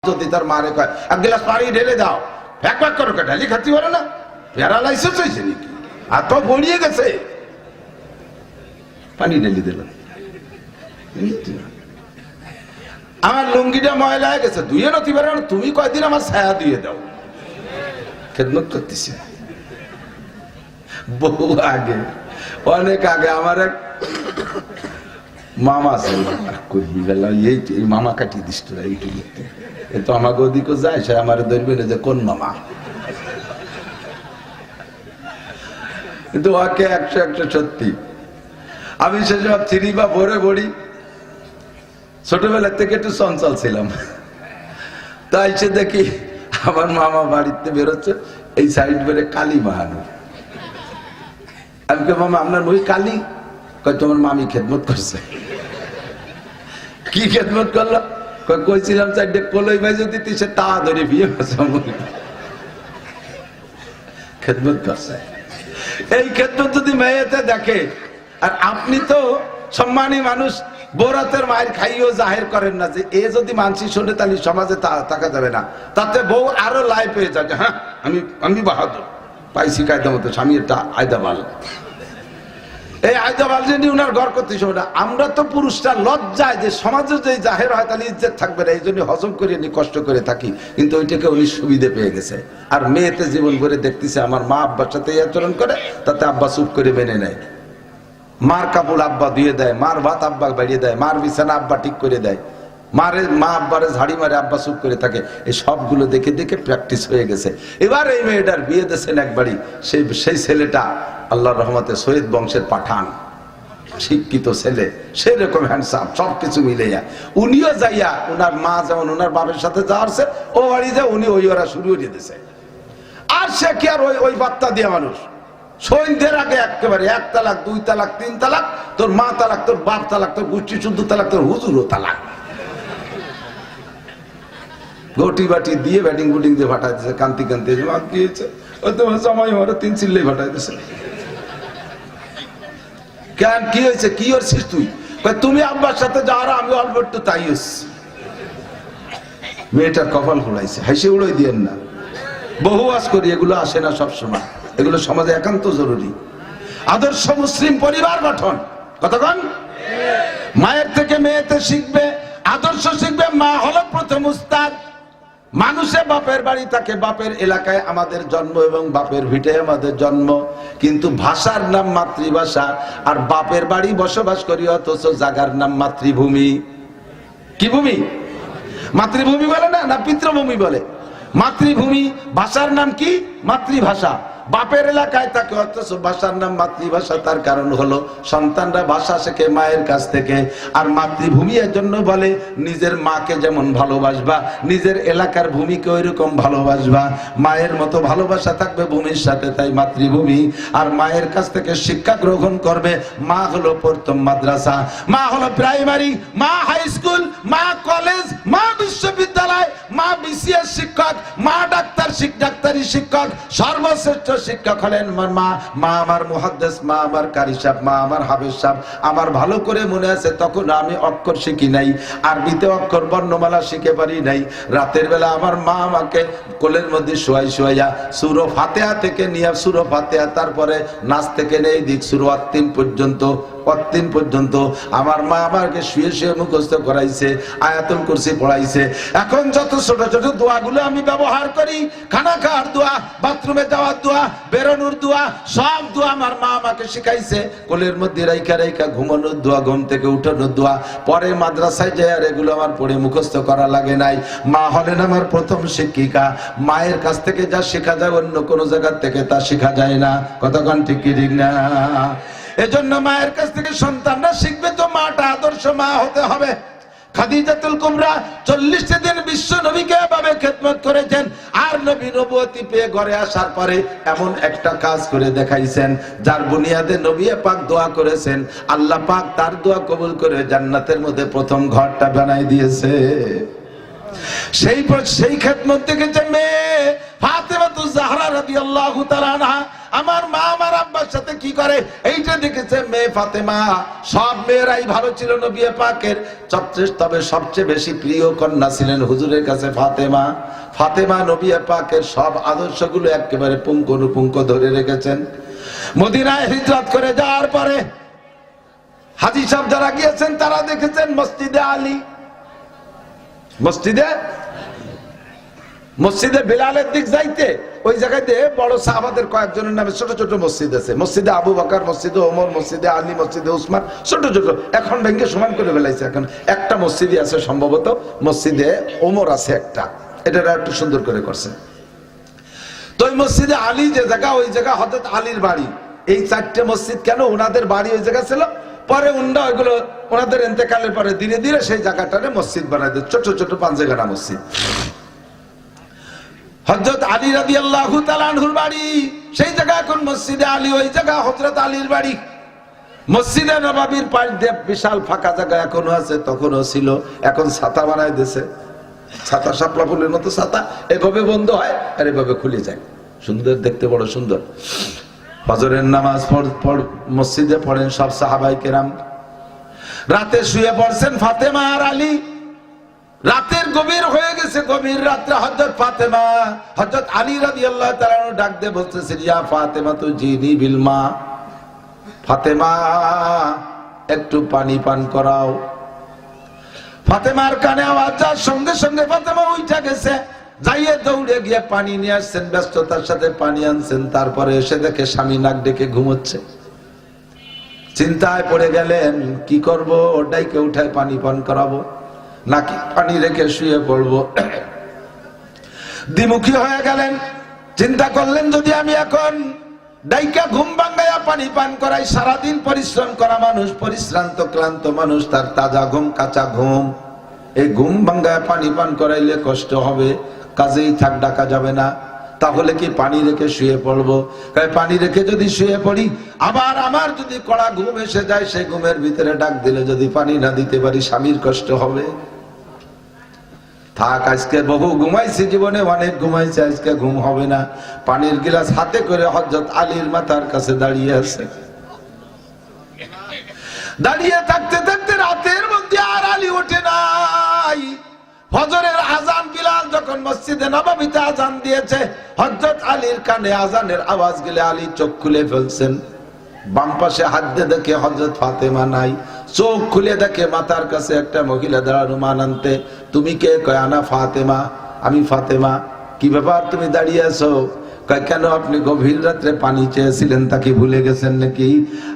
যদি তার মারে কয় এক গ্লাস পানি ঢেলে দাও, ফ্যাক ফ্যাক করে ঢালি খাতি পারে না, প্যারালাইসিস হয়েছে নাকি, আর তো গড়িয়ে গেছে, পানি ঢেলে দিল। আমার লুঙ্গিটা ময়লা হয়ে গেছে, ধুয়ে নতি পারে না, তুমি কয়দিন আমার ছায়া দিয়ে দাও। খেদমত করতেছে। বহু আগে, অনেক আগে আমার এক মামা ছিল, এই মামা কাটিয়ে দিস তোরা এইটুকু, এ তো আমাকে ওদিকে যায়, সে আমার ধরবে না যে কোন মামা, কিন্তু ওকে 100 সত্যি। আমি সেসব চিনি বা ভরে ভরি, ছোটবেলা থেকে একটু চঞ্চল ছিলাম, তাই সে দেখি আমার মামা বাড়িতে বেরোচ্ছে, এই সাইড বেড়ে কালী মাহানো। আমি কে মামা আপনার ওই কালী? কয় তোমার মামি খেদমত করছে। কি খেদমত করলো? কইছিলাম 4টে কলই ভাই যদি সে তা ধরে বিয়ে করছে, খেদমত করছে। এই খেদমত যদি মেয়েতে দেখে, আর আপনি তো সম্মানী মানুষ, বৌরাতের মায়ের খাইও জাহের করেন না, যে এ যদি মানসি শোনে তাহলে সমাজে থাকা যাবে না, তাতে বউ আরো লাই পেয়ে যাবে। হ্যাঁ আমি বাহাদুর পাইছি কায়দা মতো, স্বামী একটা আয়দাবাল, এই আয়দাবাল যে উনার ঘর করতে সময় না। আমরা তো পুরুষরা লজ্জায় যে সমাজে যে জাহের হয় তাহলে ইজ্জত থাকবে না, এই জন্য হজম করে নি কষ্ট করে থাকি, কিন্তু ওইটাকে উনি সুবিধে পেয়ে গেছে। আর মেয়েতে জীবন করে দেখতেছে আমার মা আব্বার সাথে এই আচরণ করে, তাতে আব্বা চুপ করে মেনে নেয়। মার কাপড় আব্বা ধুয়ে দেয়, মার ভাত আব্বা বাড়িয়ে দেয়, মার বিছানা আব্বা ঠিক করে দেয়, মা আব্বারে ঝাড়ি মারে, আব্বা চুপ করে থাকে। এই সবগুলো দেখে দেখে প্র্যাকটিস হয়ে গেছে। এবার এই মেয়েটার বিয়ে দিয়েছেন একবারই, সেই ছেলেটা আল্লাহর রহমতে সৈয়দ বংশের পাঠান, শিক্ষিত ছেলে, সেরকম হ্যান্ডসাম, সবকিছু মিলে যায়। উনিও যাইয়া, উনার মা যেমন উনার বাপের সাথে যাওয়ারছে, ও বাড়ি যায়, উনি ওই ওরা শুরু করে দিতেছে। আর সে কি আর ওই বার্তা দিয়ে মানুষ সন্ধ্যের আগে একেবারে 1 তালাক 2 তালাক 3 তালাক, তোর মা তালাক, তোর বাপ তালাক, তোর গোষ্ঠী শুদ্ধ তালাক, তোর হুজুরও তালাক, ঘটি বাটি দিয়ে ব্যাটিং বুটিং দিয়ে ফাটাই দিচ্ছে। কান্তি কান্তি কি হয়েছে? ওই তোমার জামাই আমার 3 চিল্লেই ফাটাই দিচ্ছে। কেন কি হয়েছে? কি করছিস তুই? তুমি আব্বার সাথে যাওয়ার, আমি অল্প একটু তাই হচ্ছে। মেয়েটার কপাল খোলাইছে, হাসি উড়াই দিয়েন না। বহু আজ করি, এগুলো আসে না সব সময়, এগুলো সমাজে একান্ত জরুরি। আদর্শ মুসলিম পরিবার গঠন, কতক্ষণ মায়ের থেকে মেয়েতে শিখবে, আদর্শ শিখবে। মা হলো প্রথম উস্তাদ। মানুষে বাপের বাড়ি থাকে, বাপের এলাকায় আমাদের জন্ম এবং বাপের ভিটে আমাদের জন্ম, কিন্তু ভাষার নাম মাতৃভাষা, আর বাপের বাড়ি বসবাস করি, অথচ জায়গার নাম মাতৃভূমি। কি ভূমি? মাতৃভূমি বলে না, না পিতৃভূমি বলে? মাতৃভূমি। ভাষার নাম কি? মাতৃভাষা। বাপের এলাকায় থাকে, অথচ ভাষার নাম মাতৃভাষা। তার কারণ হলো সন্তানরা ভাষা শেখে মায়ের কাছ থেকে। আর মাতৃভূমি এর জন্য বলে, নিজের মাকে যেমন ভালোবাসবা, নিজের এলাকার ভূমিকে ওই রকম ভালোবাসবা। মায়ের মতো ভালোবাসা থাকবে ভূমির সাথে, তাই মাতৃভূমি। আর মায়ের কাছ থেকে শিক্ষা গ্রহণ করবে। মা হলো প্রথম মাদ্রাসা, মা হলো প্রাইমারি, মা হাই স্কুল, মা কলেজ, মা বিশ্ববিদ্যালয়, মা বিসিএস শিক্ষক, মা ডাক্তারি শিক্ষক, সর্বশ্রেষ্ঠ শিক্ষক হলেন আমার মা। মা আমার মুহাদ্দিস, মা আমার কারি সাহেব, মা আমার হাফেজ সাহেব। আমার ভালো করে মনে আছে, তখন আমি অক্ষর শিখি নাই, আরবিতে অক্ষর বর্ণমালা শিখে পারি নাই। রাতের বেলা আমার মা আমাকে কোলের মধ্যে শোয়াইয়া সূরা ফাতিহা থেকে নিয়ে, সূরা ফাতিহা, তারপরে নাচ থেকে নেই দিক সূরা আত-তিন পর্যন্ত আমার মা আমাকে শুয়ে শুয়ে মুখস্থ করাইছে, আয়াতুল কুরসি পড়াইছে। এখন যত ছোট ছোট দোয়াগুলো আমি ব্যবহার করি, খানা খাওয়ার দোয়া, বাথরুমে যাওয়ার দোয়া, বেরোনোর দোয়া, সব দোয়া আমার মা আমাকে শিখাইছে। কোলের মধ্যে রাইখা ঘুমানোর দোয়া, ঘুম থেকে উঠানোর দোয়া। পরে মাদ্রাসায় যায়, আর এগুলো আমার পড়ে মুখস্থ করা লাগে নাই। মা হলেন আমার প্রথম শিক্ষিকা। মায়ের কাছ থেকে যা শেখা যায়, অন্য কোনো জায়গা থেকে তা শেখা যায় না। কতক্ষণ ঠিক কি ঠিক না? এজন্য মায়ের কাছ থেকে সন্তানরা শিখবে, তো মাটা আদর্শ মা হতে হবে। খাদিজাতুল কুবরা 40 দিন বিশ্ব নবীকে এভাবে খেদমত করেছেন। আর নবী নবুয়তি পেয়ে ঘরে আসার পরে এমন একটা কাজ করে দেখাইছেন, যার বুনিয়াদে নবী পাক দোয়া করেছেন, আল্লাহ পাক তার দোয়া কবুল করে জান্নাতের মধ্যে প্রথম ঘরটা বানাই দিয়েছে। সেই খেদমত দেখেছে মেয়ে ফাতেমা ফাতেমাতুজ জাহরা রাদিয়াল্লাহু তাআলা আনহা আমার মা আমার আব্বার সাথে কি করে এইটা দেখেছে মেয়ে ফাতেমা। সব মেয়েরাই ভালো ছিল নবী পাকের, তবে সবচেয়ে বেশি প্রিয় কন্যা ছিলেন হুজুরের কাছে ফাতেমা। ফাতেমা নবী পাকের সব আদর্শগুলো একেবারে পুঙ্খানুপুঙ্খ ধরে রেখেছেন। মদিনায় হিজরত করে যাওয়ার পরে হাজী সাহেব যারা গিয়েছেন তারা দেখেছেন মসজিদে আলী, মসজিদে বেলালের দিক যাইতে ওই জায়গাতে বড় সাহাবাদের কয়েকজনের নামে ছোট ছোট মসজিদ আছে। মসজিদে আবু বকর, মসজিদে ওমর, মসজিদে আলী, মসজিদে উসমান, ছোট ছোট। এখন ভেঙে সমান করে ফেলাইছে। এখন একটা মসজিদই আছে সম্ভবত, মসজিদে ওমর আছে একটা, এটা একটু সুন্দর করে করছে। তো ওই মসজিদে আলী যে জায়গা, ওই জায়গা হযরত আলীর বাড়ি। এই চারটে মসজিদ কেন, ওনাদের বাড়ি ওই জায়গা ছিল, পরে উন্ডা ওইগুলো ওনাদের ইন্তেকালের পরে ধীরে ধীরে সেই জায়গাটারে মসজিদ বানাই দেয়, ছোট ছোট পাঞ্জেগানা মসজিদ। হযরত আলী রাদিয়াল্লাহু তাআলা আনহুর বাড়ি সেই জায়গা এখন মসজিদে আলী, ওই জায়গা হযরত আলীর বাড়ি। মসজিদে নববীর পাশ দিয়ে বিশাল ফাঁকা জায়গা এখনো আছে, তখনও ছিল। এখন ছাতা বানাই দিয়েছে, ছাতা শাপলা ফুলের মতো ছাতা, এভাবে বন্ধ হয় আর এভাবে খুলে যায়, সুন্দর দেখতে, বড় সুন্দর। ফজরের নামাজ মসজিদে পড়েন সব সাহাবায়ে কেরাম। রাতে শুয়ে পড়ছেন ফাতেমা আর আলী। রাতের গভীর হয়ে গেছে, গভীর রাত্রে হযরত ফাতেমা হযরত আলী রাদিয়াল্লাহু তাআলা ডাক দিয়ে বলতেছেন, ইয়া ফাতেমা তু জিনি বিল মা, ফাতেমা একটু পানি পান করাও। ফাতেমার কানে আওয়াজ যাওয়ার সঙ্গে সঙ্গে ফাতেমা উঠে গেছে, যাইয়ে দৌড়ে গিয়ে পানি নিয়ে আসছেন, ব্যস্ততার সাথে পানি আনছেন। তারপরে এসে দেখে স্বামী নাক ডেকে ঘুমোচ্ছে। চিন্তায় পড়ে গেলেন, কি করব, ওটাইকে উঠায় পানি পান করাবো নাকি পানি রেখে শুয়ে পড়বো। দ্বিমুখী হয়ে গেলেন, চিন্তা করলেন যদি আমি এখন ডাইকা ঘুম ভাঙাইয়া পানি পান করাই, সারাদিন পরিশ্রম করা মানুষ, পরিশ্রান্ত ক্লান্ত মানুষ, তার তাজা ঘুম, কাঁচা ঘুম, এই ঘুম ভাঙায় পানি পান করাইলে কষ্ট হবে, কাজেই থাক, ডাকা যাবে না। তাহলে কি পানি রেখে শুয়ে পড়বো? পানি রেখে যদি শুয়ে পড়ি, আবার আমার যদি কড়া ঘুম এসে যায়, সেই ঘুমের ভিতরে ডাক দিলে যদি পানি না দিতে পারি, স্বামীর কষ্ট হবে। থাক, আজকে বহু ঘুমাইছি, জীবনে অনেক ঘুমাইছি, আজকে ঘুম হবে না। পানির গিলাস হাতে করে হযরত আলীর মাথার কাছে দাঁড়িয়ে আছে। দাঁড়িয়ে থাকতে থাকতে রাতের মধ্যে আর আলী ওঠে নাই। ফজরের আজান বিলাল যখন মসজিদে নববীতে আজান দিয়েছে, হযরত আলীর কানে আজানের আওয়াজ গেলে আলী চোখ খুলে ফেলছেন। বাম পাশে হাত দিয়ে দেখে হযরত ফাতেমা নাই, চোখ খুলে দেখে মাথার কাছে একটা মহিলা দাঁড়ানো। মান আনতে, তুমি কে? কয় আনা ফাতেমা, আমি ফাতেমা। কি ব্যাপার, তুমি দাঁড়িয়ে আছো? কয় কেন, আপনি গভীর রাত্রে পানি চেয়েছিলেন, তাকে ভুলে গেছেন নাকি?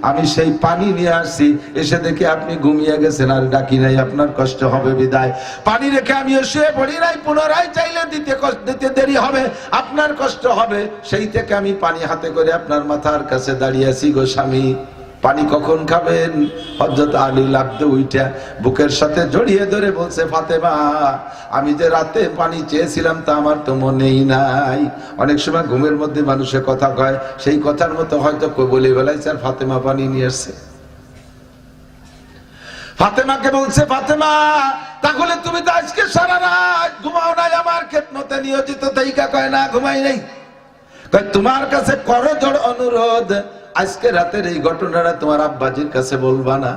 আমি সেই পানি নিয়ে আসছি, এসে দেখে আপনি ঘুমিয়ে গেছেন, আর ডাকি নাই, আপনার কষ্ট হবে বিদায় পানি রেখে আমি শুয়ে পড়ি নাই। পুনরায় চাইলে দিতে দেরি হবে, আপনার কষ্ট হবে, সেই থেকে আমি পানি হাতে করে আপনার মাথার কাছে দাঁড়িয়ে আছি গো স্বামী। পানি কখন খাবেন? হযরত আলী লাফতে উঠা বুকের সাথে জড়িয়ে ধরে বলছে, ফাতেমা, আমি যে রাতে পানি চেয়েছিলাম তা আমার তো মনেই নাই। অনেক সময় ঘুমের মধ্যে মানুষে কথা কয়, সেই কথার মতো হয়তো বলে বেলাইছে, আর ফাতেমা পানি নিয়ে আসছে। ফাতেমাকে বলছে, ফাতেমা, তাহলে তুমি তো আজকে সারা রাত ঘুমাও নাই, আমার খেদমতে নিয়োজিত তাইকা? কয় না, ঘুমাই নাই। কয় তোমার কাছে করজোড় অনুরোধ, আজকে রাতের এই ঘটনাটা তোমার আব্বাজির কাছে বলবা না?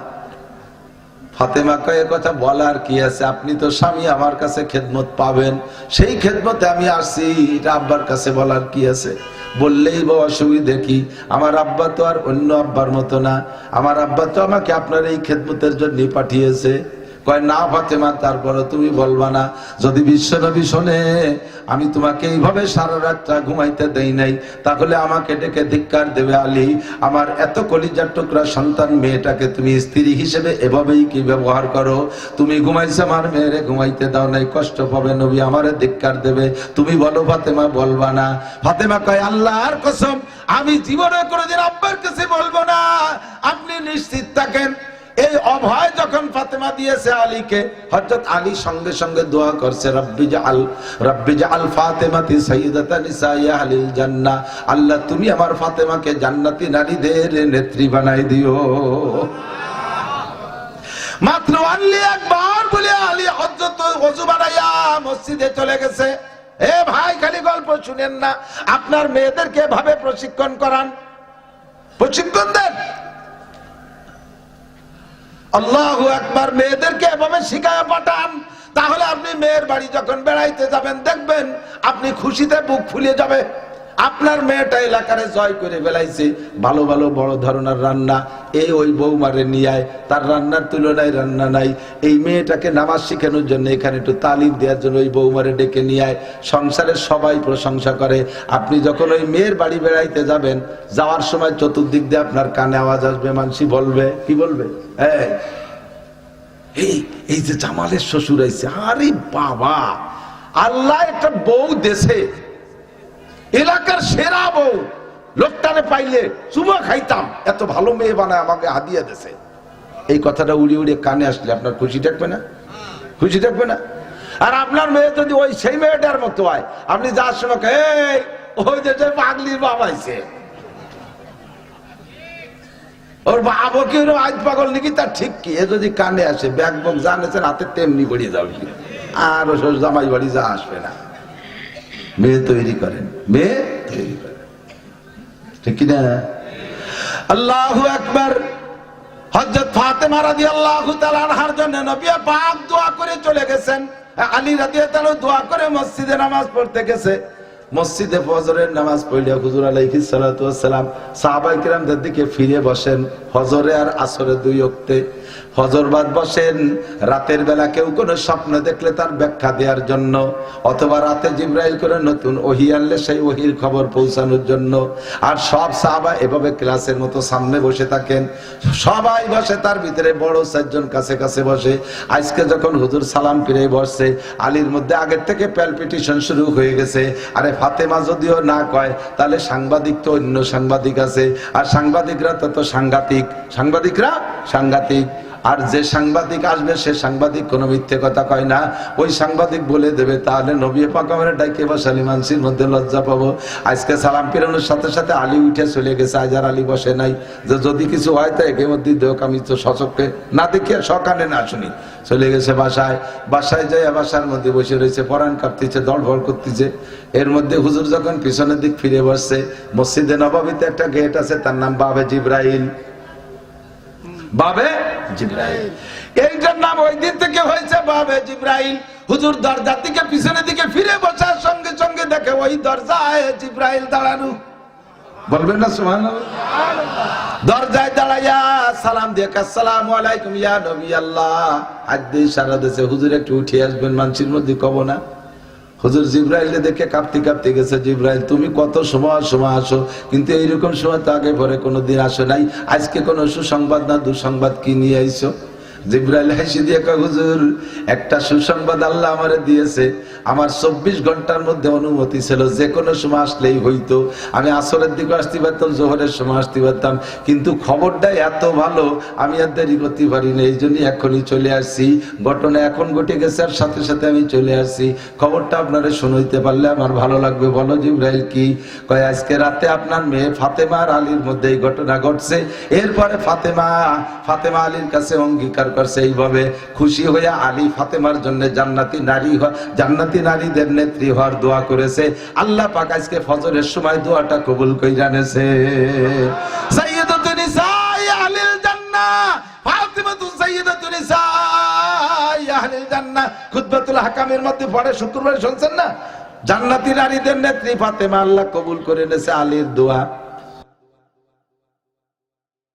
ফাতেমা কয়, কথা বলার কি আছে, আপনি তো স্বামী, আমার কাছে খেদমত পাবেন, সেই খেদমতে আমি আসছি, এটা আব্বার কাছে বলার কি আছে? বললেই বা অসুবিধে কি? আমার আব্বা তো আর অন্য আব্বার মতো না, আমার আব্বা তো আমাকে আপনার এই খেদমতের জন্য পাঠিয়েছে। কয় না ফাতেমা, তারপরও তুমি বলবা না? যদি বিশ্বনবী শোনে আমি তোমাকে এইভাবে সারা রাতটা ঘুমাইতে দেই নাই, তাহলে আমাকে ডেকে ধিক্কার দেবে। আলী, আমার এত কলিজার টুকরা সন্তান মেয়েটাকে তুমি স্ত্রী হিসেবে এভাবেই কি ব্যবহার করো? তুমি ঘুমাইছো, আমার মেয়েরে ঘুমাইতে দাও নাই, কষ্ট পাবে, নবী আমারে ধিক্কার দেবে। তুমি বলো ফাতেমা, বলবা না? ফাতেমা কয়, আল্লাহর কসম, আমি জীবনে কোনোদিন আব্বার কাছে বলবো না, আপনি নিশ্চিত থাকেন। এই অভয় যখন ফাতেমা দিয়েছে আলীকে, হযরত আলী সঙ্গে সঙ্গে দোয়া করছে, রব্বি জাআল ফাতেমাতি সাইয়্যিদাতা নিসাই আহলিল জান্নাহ, আল্লাহ তুমি আমার ফাতেমাকে জান্নাতি নারীদের নেত্রী বানাই দিও। মাত্র আলী একবার বলে আলী হযরত ওযু বানাইয়া মসজিদে চলে গেছে। এ ভাই খালি গল্প শুনেন না, আপনার মেয়েদেরকে এভাবে প্রশিক্ষণ করান, প্রশিক্ষণ দেন। আল্লাহু আকবার, মেয়েদেরকে এভাবে শিখায় পাঠান। তাহলে আপনি মেয়ের বাড়ি যখন বেড়াইতে যাবেন দেখবেন আপনি খুশিতে বুক ফুলিয়ে যাবে। আপনার মেয়েটা এলাকারে জয় করে ফেলাইছে, ভালো ভালো বড় ধরনের রান্না, এই ওই বৌমারে নিয়ে আয়, তার রান্নার তুলনায় রান্না নাই। এই মেয়েটাকে নামাজ শিখানোর জন্য এখানে একটু তালিম দেওয়ার জন্য ওই বৌমারে ডেকে নিয়ে আয়। সংসারের সবাই প্রশংসা করে। আপনি যখন ওই মেয়ের বাড়ি বেড়াইতে যাবেন, যাওয়ার সময় চতুর্দিক দিয়ে আপনার কানে আওয়াজ আসবে, মানসি বলবে, কি বলবে, এই যে জামালের শ্বশুর আইছে, আরে বাবা, আল্লাহ একটা বউ দেশে, এলাকার সেরা বউ, লোকটারে পাইলে চুমা খাইতাম, এত ভালো মেয়ে বানায় আমাকে হাদিয়া দেশে। এই কথাটা উড়িয়ে উড়িয়ে কানে আসলে আপনার খুশি থাকবে না? খুশি থাকবে না? আর আপনার মেয়ে যদি ওই সেই মেয়েটার মতো হয়, আপনি যার সময় এই ওই যে পাগলির বাবা আইছে, ওর বাবা কি আজ পাগল নাকি, তার ঠিক কি? এ যদি কানে আসে, ব্যাগ বক জানেছেন হাতে তেমনি পড়িয়ে যাবে, আর ও জামাই বাড়ি যা আসবে না। মেয়ে তৈরি করেন, মেয়ে তৈরি করেন, ঠিক কিনা? আল্লাহু আকবার। হযরত ফাতেমা রাদিয়াল্লাহু তাআলা আনহার জন্য নবী পাক দোয়া করে চলে গেছেন। আলী রাদিয়াল্লাহু তাআলা দোয়া করে মসজিদে নামাজ পড়তে গেছে। মসজিদে ফজরের নামাজ পড়লে হুজুর আলাইহিস সালাতু ওয়াস সালাম সাহাবায়ে কিরামদের দিকে ফিরে বসেন। ফজরে আর আসরে দুই ওয়াক্তে ফজর বাদ বসেন। রাতের বেলা কেউ কোনো স্বপ্ন দেখলে তার ব্যাখ্যা দেওয়ার জন্য, অথবা রাতে জিবরাইল করে নতুন ওহী আনলে সেই ওহীর খবর পৌঁছানোর জন্য। আর সব সাহাবা এভাবে ক্লাসের মতো সামনে বসে থাকেন, সবাই বসে, তার ভিতরে বড় চারজন কাছে কাছে বসে। আজকে যখন হুজুর সালাম ফিরে বসছে, আলীর মধ্যে আগের থেকে প্যালপিটেশন শুরু হয়ে গেছে। আরে ফাতেমা যদিও না কয়, তাহলে সাংবাদিক তো অন্য সাংবাদিক আছে, আর সাংবাদিকরা তো সাংঘাতিক, সাংবাদিকরা সাংঘাতিক। আর যে সাংবাদিক আসবে সে সাংবাদিক কোনো মিথ্যে কথা কয় না, ওই সাংবাদিক বলে দেবে, তাহলে নবী পাক আমারে ডাইকে বসালি মানসির মধ্যে লজ্জা পাবো। আজকে সালাম ফিরানোর সাথে সাথে আলী উঠে চলে গেছে, আজ আর আলী বসে নাই, যে যদি কিছু হয় তা একে মধ্যে দেখ, আমি তো সচককে না দেখি সকালে না শুনি। চলে গেছে বাসায়, বাসায় যাই বাসার মধ্যে বসে রয়েছে, পরাণ কাঁপতেছে, দড়ভড় করতেছে। এর মধ্যে হুজুর যখন পিছনের দিক ফিরে বসছে, মসজিদে নববীতে একটা গেট আছে, তার নাম বাবে জিব্রাইল, বাবে জিব্রাইল, এইটার নাম ওই দিন থেকে হয়েছে বাবে জিব্রাইল। হুজুর দরজার দিকে পিছনের দিকে ফিরে বসার সঙ্গে সঙ্গে দেখে ওই দরজায় জিব্রাইল দাঁড়ানো, বলবেন না সুবহানাল্লাহ? দরজায় দাঁড়াইয়া সালাম দিয়ে আসসালামু আলাইকুম ইয়া নবী আল্লাহ, আজ দিয়ে সারা দেশে হুজুর একটু উঠে আসবেন, মানুষের মধ্যে কব না। হুজুর জিব্রাইল দেখে কাঁপতে কাঁপতে গেছে, জিব্রাইল তুমি কত সময় আসো, কিন্তু এইরকম সময় তো আগে পরে কোনোদিন আসো নাই, আজকে কোনো সুসংবাদ না দুঃসংবাদ কি নিয়ে আইছো? জিব্রাইল হাসি দিয়ে কয়, হুজুর একটা সুসংবাদ আল্লাহ আমারে দিয়েছে, আমার 24 ঘন্টার মধ্যে অনুমতি ছিল, যে কোনো সময় আসলেই হইতো, আমি আসরের দিকে আসতে পারতাম, জোহরের সময় আসতে পারতাম, কিন্তু খবরটা এত ভালো আমি আর দেরি করতে পারি না, এই জন্যই এখনই চলে আসছি। ঘটনা এখন ঘটে গেছে আর সাথে সাথে আমি চলে আসছি, খবরটা আপনারা শুনইতে পারলে আমার ভালো লাগবে। বলো জিব্রাইল কি? কয় আজকে রাতে আপনার মেয়ে ফাতেমা আর আলীর মধ্যে এই ঘটনা ঘটছে। এরপরে ফাতেমা আলীর কাছে অঙ্গীকার করছে, এইভাবে খুশি হয়ে আলী ফাতেমার জন্য জান্নাতি নারীদের নেত্রী হওয়ার দোয়া করেছে। আল্লাহ পাক আজকে ফজরের সময় দোয়াটা কবুল করে জানেছে। সাইয়্যিদাতুন নিসাই আহলিল জান্নাহ, ফাতিমাতু সাইয়্যিদাতুন নিসাই আহলিল জান্নাহ, খুতবাতুল হাকামের মধ্যে পড়ে শুক্রবার শুনছেন না? জান্নাতি নারীদের নেত্রী ফাতেমা, আল্লাহ কবুল করে নেছে আলীর দোয়া।